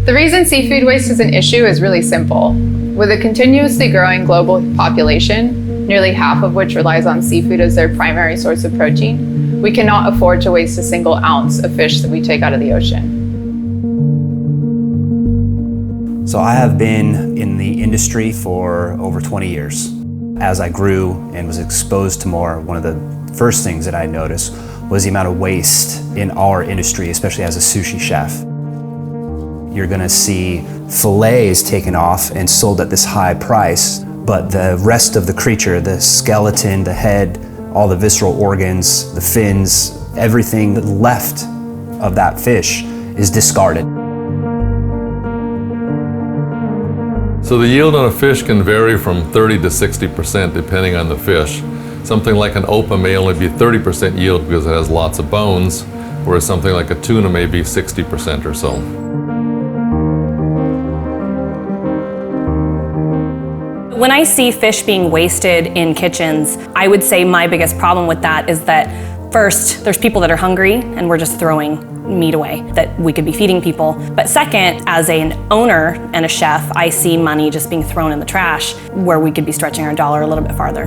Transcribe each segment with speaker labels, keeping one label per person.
Speaker 1: The reason seafood waste is an issue is really simple. With a continuously growing global population, nearly half of which relies on seafood as their primary source of protein, we cannot afford to waste a single ounce of fish that we take out of the ocean.
Speaker 2: So I have been in the industry for over 20 years. As I grew and was exposed to more, one of the first things that I noticed was the amount of waste in our industry, especially as a sushi chef. You're gonna see fillets taken off and sold at this high price, but the rest of the creature, the skeleton, the head, all the visceral organs, the fins, everything left of that fish is discarded.
Speaker 3: So the yield on a fish can vary from 30 to 60% depending on the fish. Something like an opah may only be 30% yield because it has lots of bones, whereas something like a tuna may be 60% or so.
Speaker 4: When I see fish being wasted in kitchens, I would say my biggest problem with that is that first, there's people that are hungry and we're just throwing meat away that we could be feeding people. But second, as an owner and a chef, I see money just being thrown in the trash where we could be stretching our dollar a little bit farther.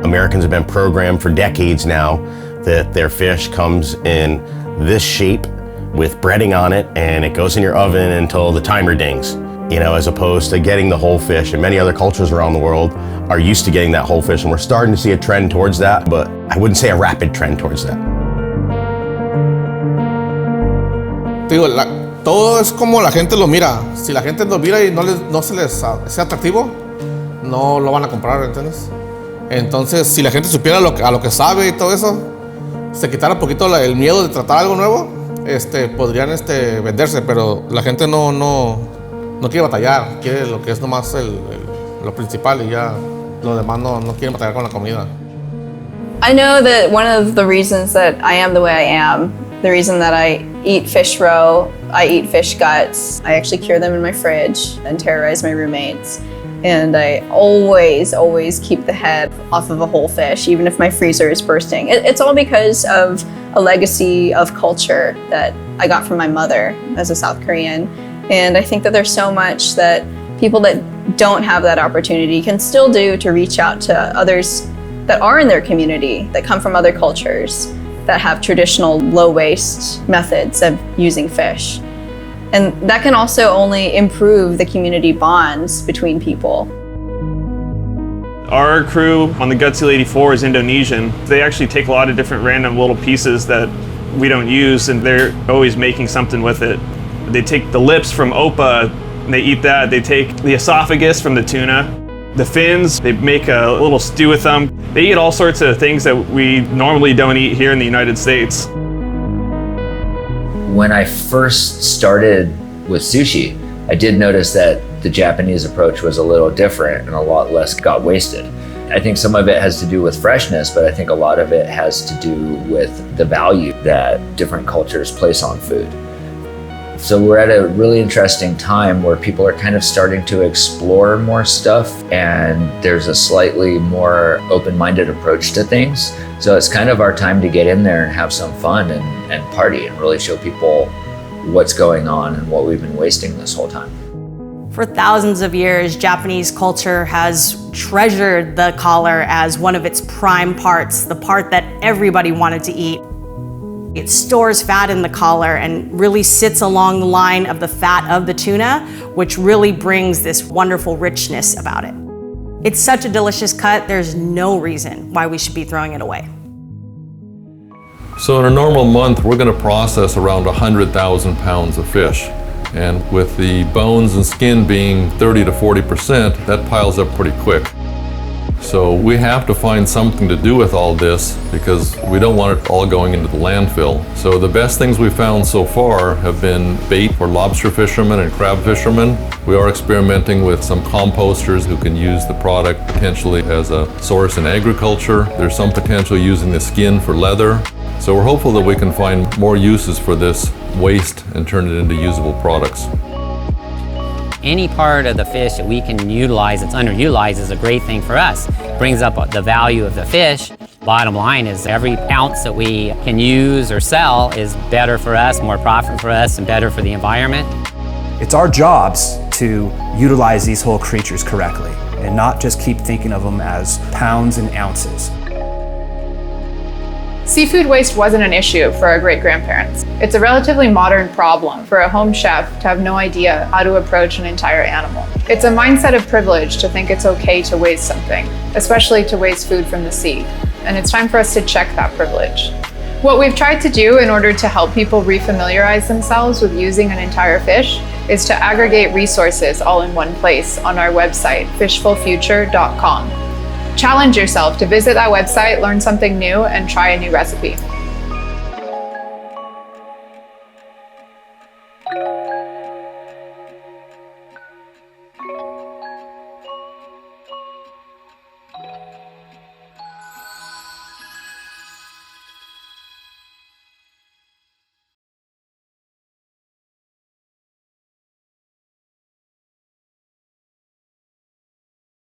Speaker 5: Americans have been programmed for decades now that their fish comes in this shape with breading on it and it goes in your oven until the timer dings. You know, as opposed to getting the whole fish, and many other cultures around the world are used to getting that whole fish, and we're starting to see a trend towards that, but I wouldn't say a rapid trend towards that.
Speaker 6: Digo, todo es como la gente lo mira. Si la gente lo mira y no se les hace atractivo, no lo van a comprar, ¿entiendes? Entonces, si la gente supiera a lo que sabe y todo eso, se quitara un poquito el miedo de tratar algo nuevo, podrían venderse, pero la gente no quiere batallar, quiere lo que es nomás lo principal y ya lo demás no quieren batallar con la comida.
Speaker 7: I know that one of the reasons that I am the way I am, the reason that I eat fish roe, I eat fish guts, I actually cure them in my fridge and terrorize my roommates. And I always keep the head off of a whole fish, even if my freezer is bursting. It's all because of a legacy of culture that I got from my mother as a South Korean. And I think that there's so much that people that don't have that opportunity can still do to reach out to others that are in their community, that come from other cultures, that have traditional low waste methods of using fish. And that can also only improve the community bonds between people.
Speaker 8: Our crew on the Gut Seal 84 is Indonesian. They actually take a lot of different random little pieces that we don't use, and they're always making something with it. They take the lips from opah and they eat that. They take the esophagus from the tuna, the fins, they make a little stew with them. They eat all sorts of things that we normally don't eat here in the United States.
Speaker 9: When I first started with sushi, I did notice that the Japanese approach was a little different and a lot less got wasted. I think some of it has to do with freshness, but I think a lot of it has to do with the value that different cultures place on food. So we're at a really interesting time where people are kind of starting to explore more stuff, and there's a slightly more open-minded approach to things. So it's kind of our time to get in there and have some fun and party and really show people what's going on and what we've been wasting this whole time.
Speaker 10: For thousands of years, Japanese culture has treasured the collar as one of its prime parts, the part that everybody wanted to eat. It stores fat in the collar and really sits along the line of the fat of the tuna, which really brings this wonderful richness about it. It's such a delicious cut, there's no reason why we should be throwing it away.
Speaker 3: So in a normal month, we're going to process around 100,000 pounds of fish. And with the bones and skin being 30 to 40%, that piles up pretty quick. So we have to find something to do with all this because we don't want it all going into the landfill. So the best things we've found so far have been bait for lobster fishermen and crab fishermen. We are experimenting with some composters who can use the product potentially as a source in agriculture. There's some potential using the skin for leather. So we're hopeful that we can find more uses for this waste and turn it into usable products.
Speaker 11: Any part of the fish that we can utilize that's underutilized is a great thing for us. Brings up the value of the fish, Bottom line is every ounce that we can use or sell is better for us, more profit for us, and better for the environment.
Speaker 2: It's our jobs to utilize these whole creatures correctly and not just keep thinking of them as pounds and ounces.
Speaker 1: Seafood waste wasn't an issue for our great-grandparents. It's a relatively modern problem for a home chef to have no idea how to approach an entire animal. It's a mindset of privilege to think it's okay to waste something, especially to waste food from the sea. And it's time for us to check that privilege. What we've tried to do in order to help people refamiliarize themselves with using an entire fish is to aggregate resources all in one place on our website, fishfulfuture.com. Challenge yourself to visit that website, learn something new, and try a new recipe.